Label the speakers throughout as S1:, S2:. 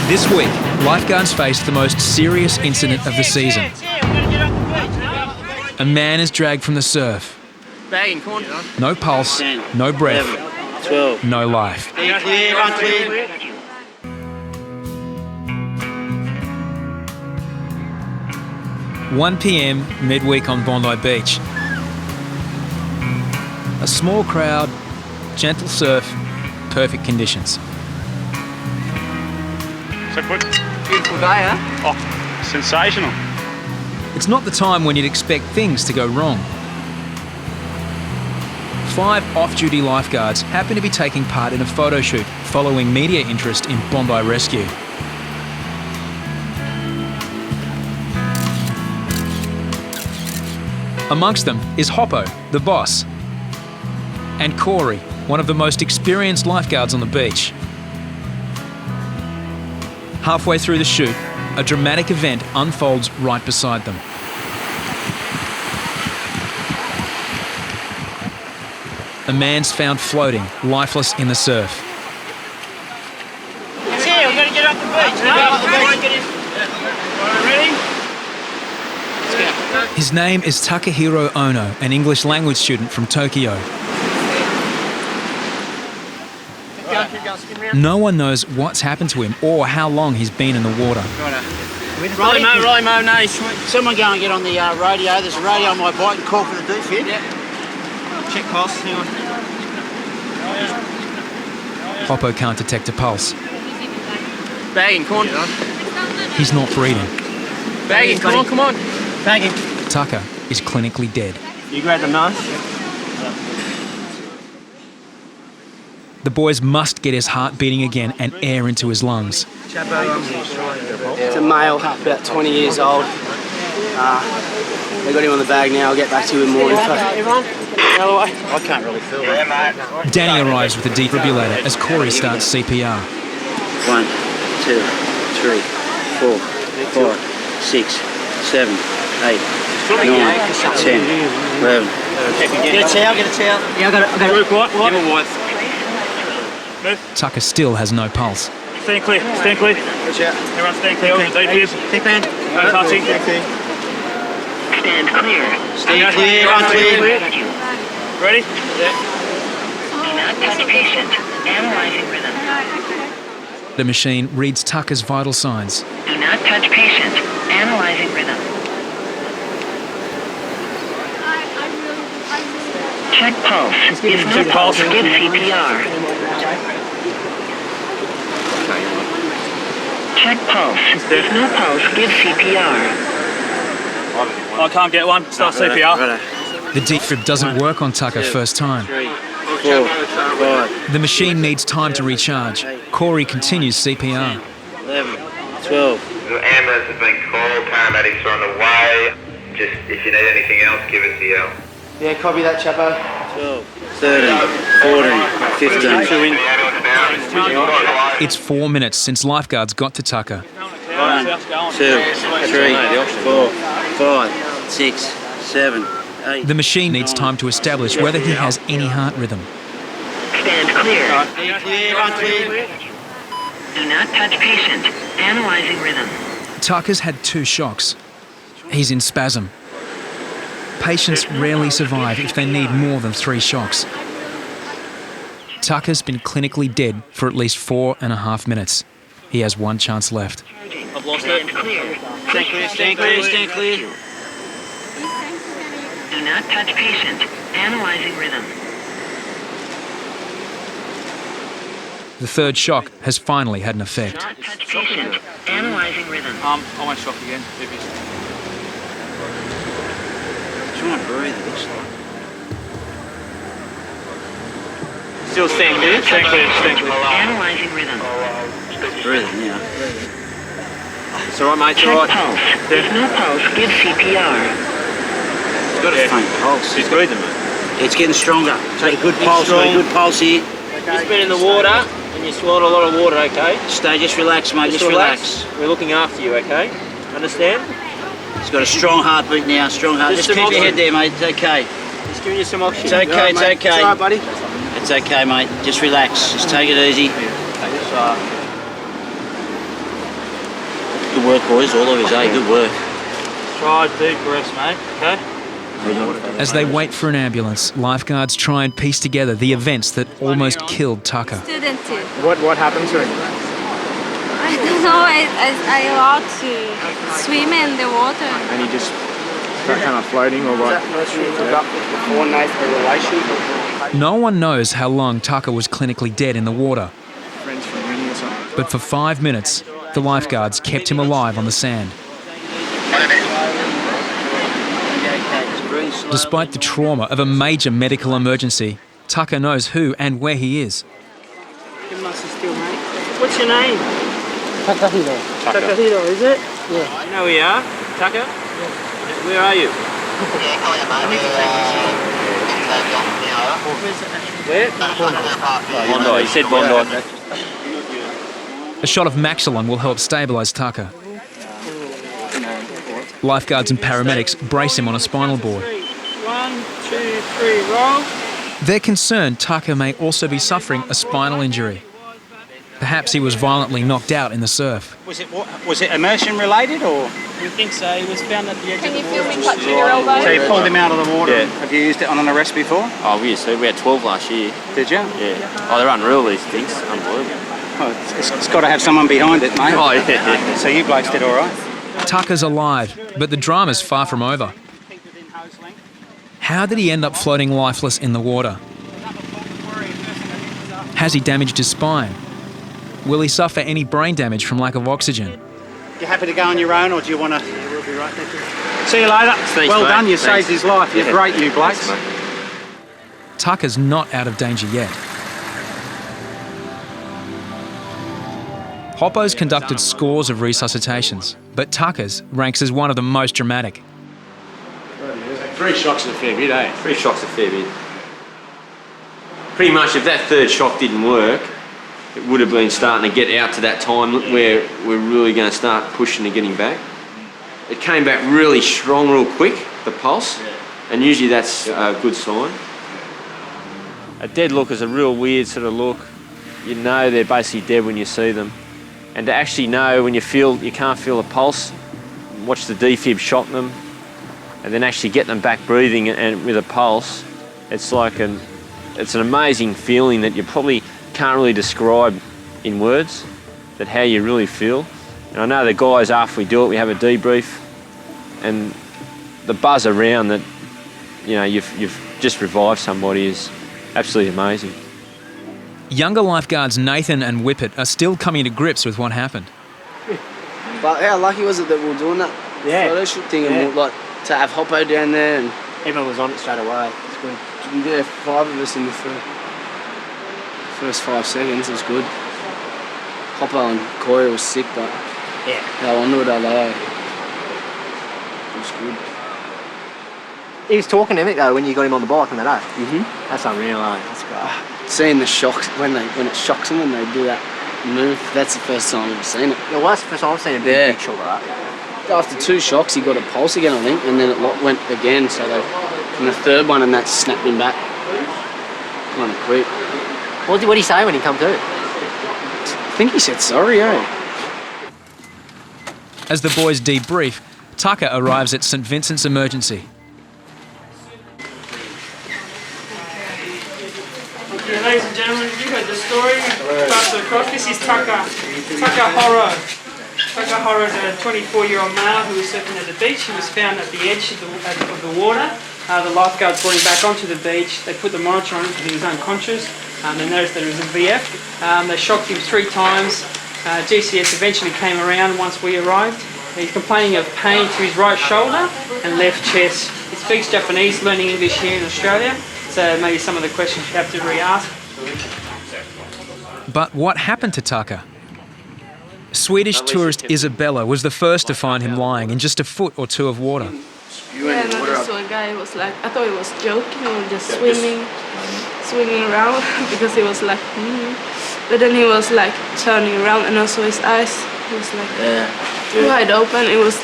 S1: This week, lifeguards faced the most serious incident of the season. A man is dragged from the surf.
S2: Bagging, come on.
S1: No pulse, no breath,
S2: 12.
S1: no life.
S2: Stay clear, run clear.
S1: "1 p.m. midweek on Bondi Beach. A small crowd, gentle surf, perfect conditions.
S3: So good.
S2: Beautiful day, huh?
S3: Oh, sensational.
S1: It's not the time when you'd expect things to go wrong. 5 off-duty lifeguards happen to be taking part in a photo shoot following media interest in Bondi Rescue. Amongst them is Hoppo, the boss, and Corey, one of the most experienced lifeguards on the beach. Halfway through the shoot, a dramatic event unfolds right beside them. A man's found floating, lifeless in the surf.
S2: It's here, we've got to get off the beach. Ready? Let's go.
S1: His name is Takahiro Ono, an English language student from Tokyo. No one knows what's happened to him or how long he's been in the water.
S2: Rolly mo, no. Someone go and get on the radio. There's a radio on my bike and call for the debrief. Yep. Check pulse, hang on.
S1: Hoppo can't detect a pulse.
S2: Bagging, come on.
S1: He's not breathing.
S2: Bagging, come on. Bagging.
S1: Taka is clinically dead.
S2: You grab the nose.
S1: The boys must get his heart beating again and air into his lungs.
S4: It's a male, about 20 years old. They got him on the bag now. I'll get back to you in more info.
S2: I can't really feel it.
S1: Danny arrives with a defibrillator as Corey starts CPR.
S4: 1, 2, 3, 4, 5, 6, 7, 8, 9, 10, 11.
S2: Get a towel. Yeah, I got it.
S3: Luke, what?
S1: Taka still has no pulse.
S3: Stand clear. Watch out. Everyone stand clear. Thieves.
S2: Thick man.
S3: No touching.
S5: Stand clear.
S2: Stay clear, run clear.
S3: Ready?
S5: Do not touch patient. Analyzing rhythm.
S1: The machine reads Taka's vital signs.
S5: Do not touch patient. Analyzing rhythm. Check pulse. If no pulse, give CPR. Check pulse. If no pulse, give CPR.
S3: I can't get one. Start CPR.
S1: The defib doesn't work on Taka first time.
S4: 3, 4, 5,
S1: The machine needs time to recharge. Corey continues CPR.
S4: 11, 12.
S6: The ambulance has been called, paramedics are on the way. Just, if you need anything else, give us the yell.
S4: Yeah, copy that, Chapo. 12, 13, 14, 15.
S1: It's 4 minutes since lifeguards got to Taka.
S4: 1, 2, 3, 4, 5, 6, 7, 8.
S1: The machine needs time to establish whether he has any heart rhythm.
S5: Stand clear.
S4: Stay clear, run clear.
S5: Do not touch patient. Analyzing rhythm.
S1: Taka's had 2 shocks. He's in spasm. Patients rarely survive if they need more than 3 shocks. Taka's been clinically dead for at least 4.5 minutes. He has 1 chance left.
S3: I've lost it.
S5: Stand clear.
S4: Stand clear.
S5: Do not touch patient. Analyzing rhythm.
S1: The 3rd shock has finally had an
S5: Do
S1: effect.
S5: not touch patient. Analyzing rhythm.
S3: I won't shock again.
S4: Trying to breathe, it looks like.
S3: Still stand clear. Stand clear.
S5: Analyzing rhythm.
S4: Breathing now.
S3: It's alright, mate. It's
S5: Check
S3: alright.
S5: pulse. If no pulse, give CPR.
S4: It's got a faint pulse.
S3: He's breathing, mate.
S4: It's getting stronger. Take a good pulse, mate. Good pulse here.
S2: You've been in the water and you swallowed a lot of water, okay?
S4: Stay, just relax, mate. Just relax.
S2: We're looking after you, okay? Understand?
S4: It's got a strong heartbeat now, strong heart. Just
S2: Just
S4: keep
S2: some
S4: your head
S2: oxygen.
S4: there, mate. It's okay.
S2: Just giving you some oxygen.
S4: It's okay, it's okay.
S2: It's alright, buddy.
S4: It's okay, mate. Just relax. Just take it easy.
S2: work, boys, all of you, good work.
S3: Try deep breaths, mate, okay?
S1: As they wait for an ambulance, lifeguards try and piece together the events that almost killed Tucker.
S7: Student too.
S8: What happened to him?
S7: I don't know. I allowed to swim in the water.
S8: And he just got kind of floating or what?
S1: No one knows how long Tucker was clinically dead in the water.
S8: Friends from uni or something.
S1: But for 5 minutes, the lifeguards kept him alive on the sand. Despite the trauma of a major medical emergency, Tucker knows who and where he is.
S2: What's your name?
S4: Takahiro.
S2: Takahiro, is it? Yeah. You know where you are, Tucker? Yeah. Where are you? Where?
S3: Bondi, he said Bondi.
S1: A shot of Maxi will help stabilise Tucker. Lifeguards and paramedics brace him on a spinal board.
S2: 1, 2, 3, roll.
S1: They're concerned Tucker may also be suffering a spinal injury. Perhaps he was violently knocked out in the surf.
S2: Was it immersion related or?
S3: We think so. He was found at the edge of the water.
S7: Can you feel me touching your elbow?
S2: So you pulled him out of the water.
S3: Yeah.
S2: Have you used it on an arrest before?
S3: Oh, we used to. We had 12 last year.
S2: Did you?
S3: Yeah. Oh, they're unreal, these things. Unbelievable.
S2: Oh, it's got to have someone behind it, mate.
S3: Oh, yeah.
S2: So you blokes did all right.
S1: Tucker's alive, but the drama's far from over. How did he end up floating lifeless in the water? Has he damaged his spine? Will he suffer any brain damage from lack of oxygen?
S2: You happy to go on your own, or do you want to? Yeah, we'll be right there. See you later.
S3: Thanks,
S2: well
S3: mate.
S2: done. You
S3: Thanks.
S2: saved his life. You're great, you blokes.
S1: Tucker's not out of danger yet. Hoppo's conducted scores of resuscitations, but Tucker's ranks as one of the most dramatic.
S8: 3 shocks is a fair bit, eh?
S9: 3 shocks a fair bit. Pretty much, if that third shock didn't work, it would have been starting to get out to that time where we're really going to start pushing and getting back. It came back really strong, real quick, the pulse, and usually that's a good sign.
S3: A dead look is a real weird sort of look. You know they're basically dead when you see them. And to actually know when you can't feel the pulse, watch the defib shock them, and then actually get them back breathing and with a pulse, it's an amazing feeling that you probably can't really describe in words, that how you really feel. And I know the guys, after we do it, we have a debrief, and the buzz around that, you know, you've just revived somebody is absolutely amazing.
S1: Younger lifeguards Nathan and Whippet are still coming to grips with what happened.
S4: But how lucky was it that we were doing that photo shoot thing and like to have Hoppo down there and
S8: Everyone was on it straight away. It's good.
S4: yeah, 5 of us in the first 5 seconds. It was good. Hoppo and Koya was sick, but how onto it, although it was good.
S8: He was talking to him though when you got him on the bike and that, eh?
S4: Mm-hmm.
S8: That's unreal, eh? That's great.
S4: Seeing the shocks when it shocks them when they do that move, that's the first time I've ever seen it.
S8: Yeah, well, that's the first time I've seen a big shock like that.
S4: After 2 shocks, he got a pulse again, I think, and then it went again. So and the third one, and that snapped him back. Kind of quick.
S8: What did he say when he come to?
S4: I think he said sorry, eh?
S1: As the boys debrief, Tucker arrives at St Vincent's emergency.
S10: Yeah, ladies and gentlemen, you heard the story. Pass it across. This is Takahiro. Takahiro is a 24-year-old male who was surfing at the beach. He was found at the edge of the water. The lifeguards brought him back onto the beach. They put the monitor on him because he was unconscious. They noticed that it was a VF. They shocked him 3 times. GCS eventually came around once we arrived. He's complaining of pain to his right shoulder and left chest. He speaks Japanese, learning English here in Australia. So maybe some of the questions you have to re-ask.
S1: But what happened to Tucker? Swedish tourist Isabella was the first to find him lying in just a foot or 2 of water.
S7: Yeah, and I saw a guy was like, I thought he was joking or just swinging around because he was like, But then he was like turning around and also his eyes, he was like wide open. It was,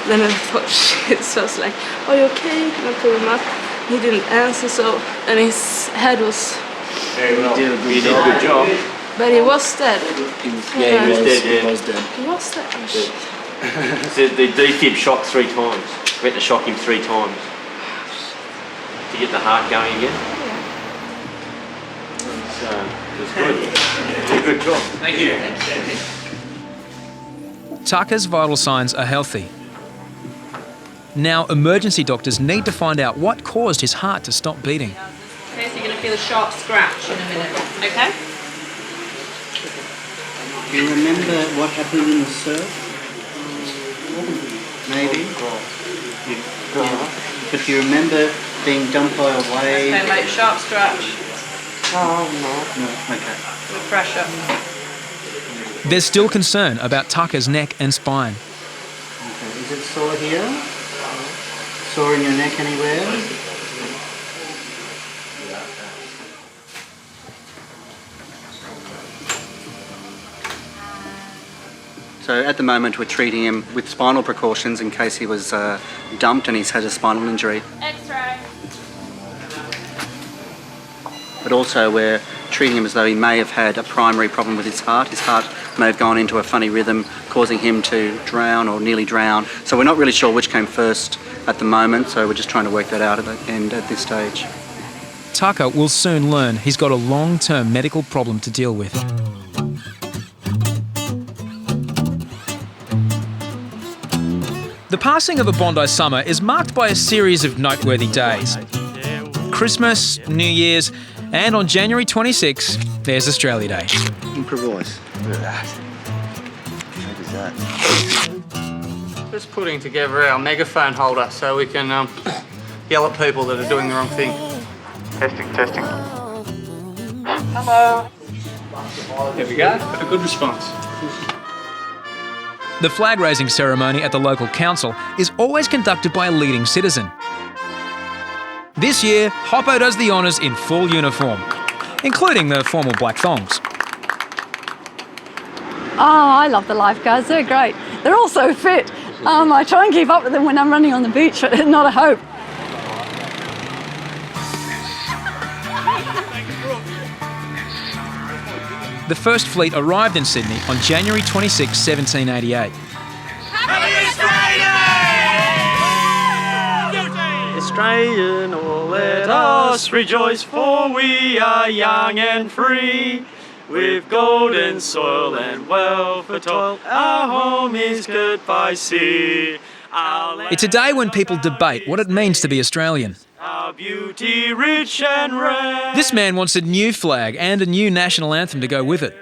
S7: then I thought, shit, so I was like, are you okay? And I pulled him up. He didn't answer, so, and his head was...
S9: Very well. You did a good job.
S7: But he was dead.
S9: He was dead.
S7: He was dead. Oh, shit.
S3: The defib shocked 3 times. We had to shock him 3 times to get the heart going again. So it was good. Did a good job. Thank you.
S1: Taka's vital signs are healthy. Now, emergency doctors need to find out what caused his heart to stop beating.
S11: Okay, so you're going to feel a sharp scratch in a minute, okay?
S2: Do you remember what happened in the surf? Maybe? Yeah. But do you remember being dumped by a wave?
S11: Okay, mate, sharp scratch.
S2: No, okay.
S11: With pressure.
S1: There's still concern about Taka's neck and spine.
S2: Okay. Is it sore here? Sore in your neck anywhere? So at the moment we're treating him with spinal precautions in case he was dumped and he's had a spinal injury.
S11: X-ray.
S2: But also we're treating him as though he may have had a primary problem with his heart. His heart may have gone into a funny rhythm, causing him to drown or nearly drown. So we're not really sure which came first at the moment, so we're just trying to work that out at the end at this stage.
S1: Taka will soon learn he's got a long-term medical problem to deal with. The passing of a Bondi summer is marked by a series of noteworthy days. Christmas, New Year's, and on January 26, there's Australia Day.
S2: Improvise.
S12: Look at that. What is that?
S10: Just putting together our megaphone holder so we can yell at people that are doing the wrong thing.
S12: Testing.
S10: Hello. There we go. Got a good response.
S1: The flag-raising ceremony at the local council is always conducted by a leading citizen. This year, Hoppo does the honours in full uniform, including the formal black thongs.
S13: Oh, I love the lifeguards. They're great. They're all so fit. I try and keep up with them when I'm running on the beach, but it's not a hope.
S1: The first fleet arrived in Sydney on January 26, 1788.
S10: Australian, all let us rejoice, for we are young and free. With golden soil and wealth for toil, our home is good by sea.
S1: It's a day when people debate what it means to be Australian.
S10: Our beauty rich and rare.
S1: This man wants a new flag and a new national anthem to go with it.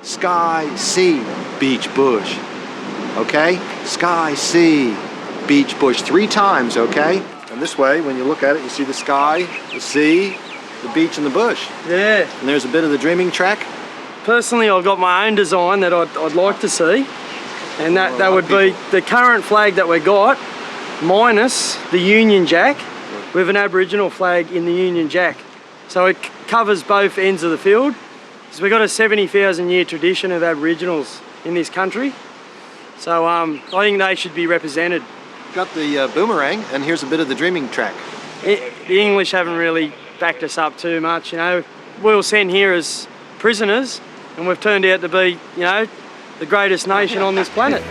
S12: Sky, sea, beach, bush. Okay? Sky, sea, beach, bush. 3 times, okay? And this way, when you look at it, you see the sky, the sea, the beach, and the bush.
S10: Yeah.
S12: And there's a bit of the dreaming track.
S10: Personally, I've got my own design that I'd like to see. And that would be the current flag that we got, minus the Union Jack, with an Aboriginal flag in the Union Jack. So it covers both ends of the field. So we've got a 70,000 year tradition of Aboriginals in this country. So I think they should be represented.
S12: Got the boomerang, and here's a bit of the dreaming track.
S10: The English haven't really backed us up too much, you know. We were sent here as prisoners, and we've turned out to be, you know, the greatest nation on this planet.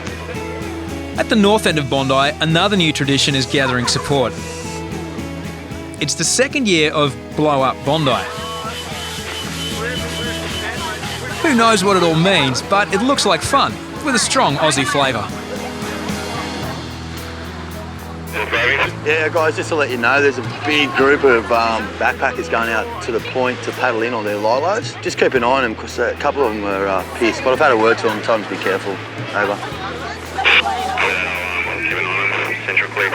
S1: At the north end of Bondi, another new tradition is gathering support. It's the second year of Blow Up Bondi. Who knows what it all means, but it looks like fun, with a strong Aussie flavour.
S14: Yeah, guys, just to let you know, there's a big group of backpackers going out to the point to paddle in on their lilos. Just keep an eye on them, because a couple of them are pissed, but I've had a word to them, told them to be careful. Over.
S6: Keep an eye on them. Central clear.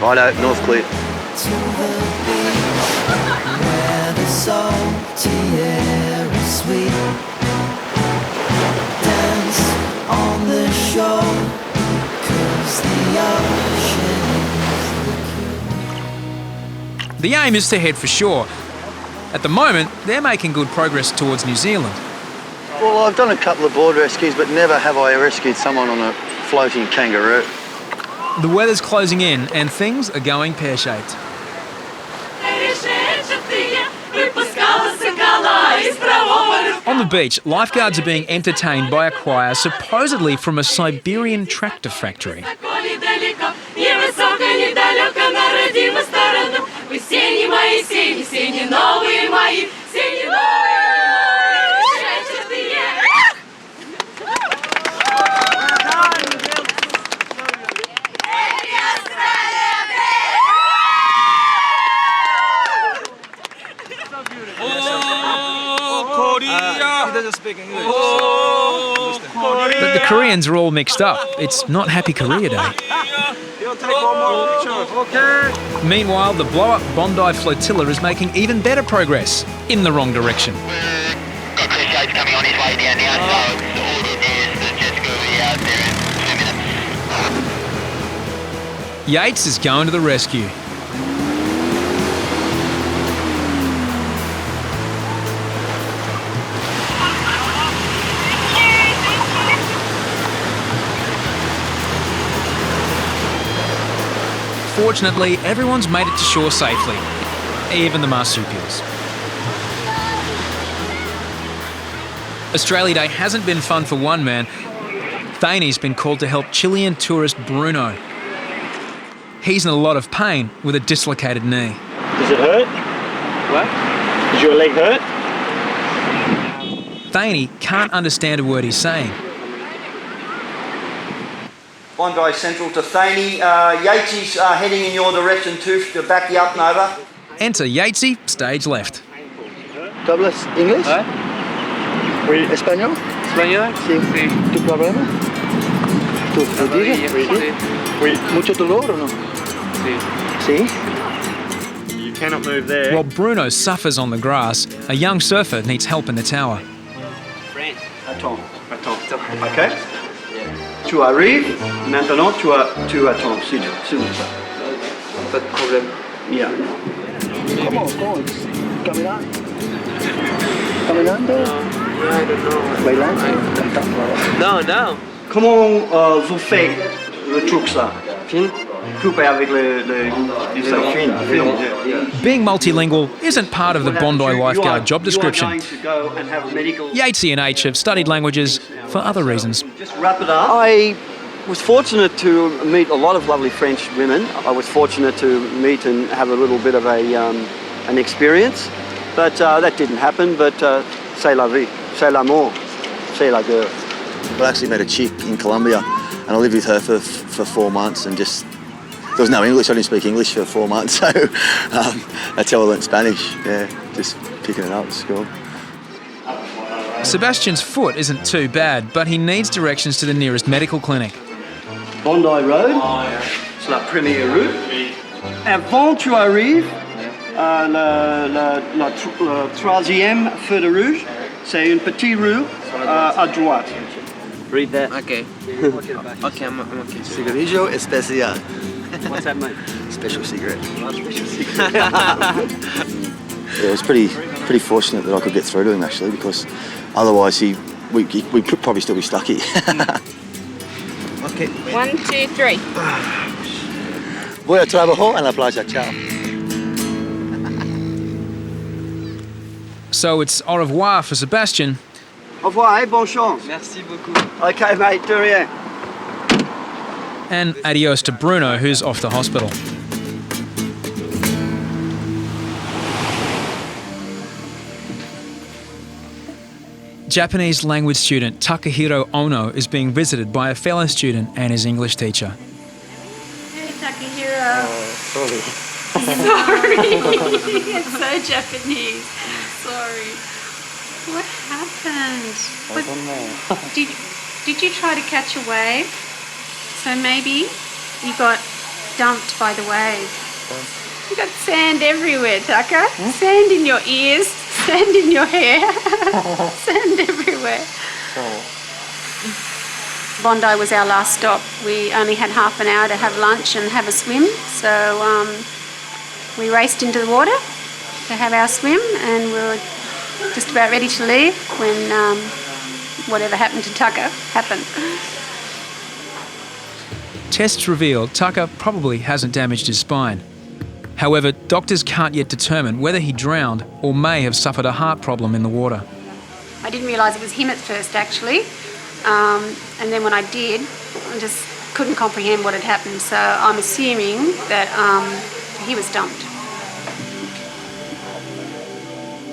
S14: Righto, north clear.
S15: To the beach, where the salty air is sweet. Dance on the shore, 'cause the ocean is the cure.
S1: The aim is to head for shore. At the moment, they're making good progress towards New Zealand.
S14: Well, I've done a couple of board rescues, but never have I rescued someone on a floating kangaroo.
S1: The weather's closing in and things are going pear-shaped.
S15: Выпускалась скала из правого
S1: On the beach, lifeguards are being entertained by a choir supposedly from a Siberian tractor factory. But the Koreans are all mixed up. It's not Happy Korea Day. Meanwhile, the blow-up Bondi flotilla is making even better progress in the wrong direction.
S6: Got Chris Yates coming on his way down now, so all good news. The jet's going to be out there in 2 minutes.
S1: Yates is going to the rescue. Fortunately, everyone's made it to shore safely, even the marsupials. Australia Day hasn't been fun for one man. Thanie's been called to help Chilean tourist Bruno. He's in a lot of pain with a dislocated knee.
S16: Does it hurt? What? Does your leg hurt?
S1: Thanie can't understand a word he's saying.
S2: Bondi Central to Thanie. Yatesy heading in your direction too, to back you up and over.
S1: Enter Yatesy, stage left.
S14: ¿Hablas inglés?
S16: Oui.
S14: ¿Español?
S16: Español?
S14: Sí. ¿Tu problema? ¿Tu rodilla?
S16: Oui.
S14: ¿Mucho dolor o no?
S16: Sí.
S14: ¿Sí?
S16: You cannot move there.
S1: While Bruno suffers on the grass, a young surfer needs help in the tower.
S2: Attends. Okay. Tu arrives, maintenant tu attends, s'il vous plaît.
S4: Pas de problème.
S2: Yeah.
S14: ¿Cómo? ¿Caminando? ¿Caminando?
S4: I don't know.
S14: ¿Bailando? ¿Cantando?
S4: No.
S2: Comment vous faites le truc ça?
S4: Fin?
S2: Couper avec le film.
S1: Being multilingual isn't part of the Bondi lifeguard job description. Yatesy and H have studied languages for other reasons.
S2: Just wrap it up.
S17: I was fortunate to meet a lot of lovely French women. I was fortunate to meet and have a little bit of an experience, but that didn't happen. But c'est la vie, c'est l'amour, c'est la guerre.
S14: I actually met a chick in Colombia, and I lived with her for 4 months, and just there was no English. I didn't speak English for 4 months, so that's how I learnt Spanish. Yeah, just picking it up at school.
S1: Sebastian's foot isn't too bad, but he needs directions to the nearest medical clinic.
S2: Bondi Road, c'est la première route. Avant tu arrives, la troisième feu de rouge, c'est une petite rue à droite.
S17: Read that.
S4: Okay. Okay, I'm okay.
S14: Cigarrillo especial.
S17: What's that, mate?
S14: Special cigarette. Yeah, it was pretty fortunate that I could get through to him actually, because otherwise we could probably still be stuck here.
S11: Okay. 1, 2, 3.
S14: Voy a trabajo en la playa. Ciao.
S1: So it's au revoir for Sebastian.
S2: Au revoir, bonne chance.
S4: Merci beaucoup.
S2: Okay, mate, de rien.
S1: And adios to Bruno, who's off to hospital. Japanese language student Takahiro Ono is being visited by a fellow student and his English teacher.
S13: Hey, Takahiro.
S16: Sorry.
S13: Sorry. It's so Japanese. Sorry. What happened?
S16: I don't know.
S13: Did you try to catch a wave? So maybe you got dumped by the wave. You got sand everywhere, Taka. Sand in your ears, sand in your hair, sand everywhere. Bondi was our last stop. We only had half an hour to have lunch and have a swim, so we raced into the water to have our swim, and we were just about ready to leave when whatever happened to Tucker happened.
S1: Tests reveal Tucker probably hasn't damaged his spine. However, doctors can't yet determine whether he drowned or may have suffered a heart problem in the water.
S13: I didn't realise it was him at first, actually. And then when I did, I just couldn't comprehend what had happened. So I'm assuming that he was dumped.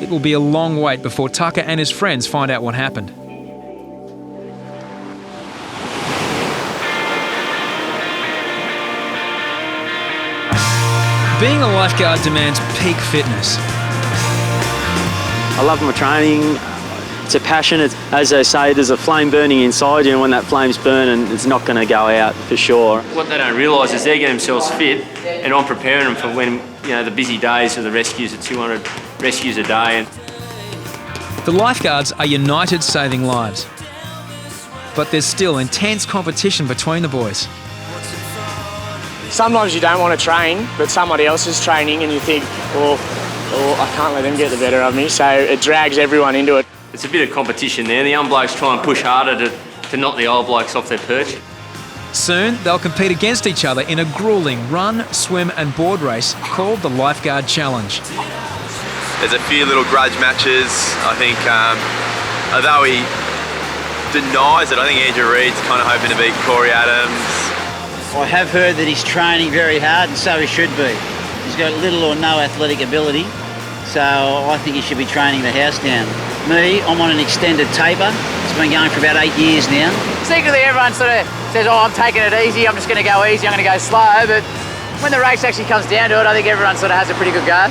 S1: It will be a long wait before Taka and his friends find out what happened. Being a lifeguard demands peak fitness.
S17: I love my training. It's a passion. As they say, there's a flame burning inside you, and when that flame's burning, it's not going to go out for sure.
S3: What they don't realise is they're getting themselves fit, and I'm preparing them for when, you know, the busy days of the rescues, the 200 rescues a day. And
S1: the lifeguards are united saving lives. But there's still intense competition between the boys.
S18: Sometimes you don't want to train, but somebody else is training and you think, oh, I can't let them get the better of me, so it drags everyone into it.
S3: it's a bit of competition there. The young blokes try and push harder to knock the old blokes off their perch.
S1: Soon, they'll compete against each other in a gruelling run, swim and board race called the Lifeguard Challenge.
S19: There's a few little grudge matches. I think, although he denies it, I think Andrew Reid's kind of hoping to beat Corey Adams.
S20: I have heard that he's training very hard, and so he should be. He's got little or no athletic ability, so I think he should be training the house down. Me, I'm on an extended taper. It's been going for about 8 years now.
S21: Secretly, everyone sort of says, oh, I'm taking it easy, I'm just going to go easy, I'm going to go slow, but when the race actually comes down to it, I think everyone sort of has a pretty good go.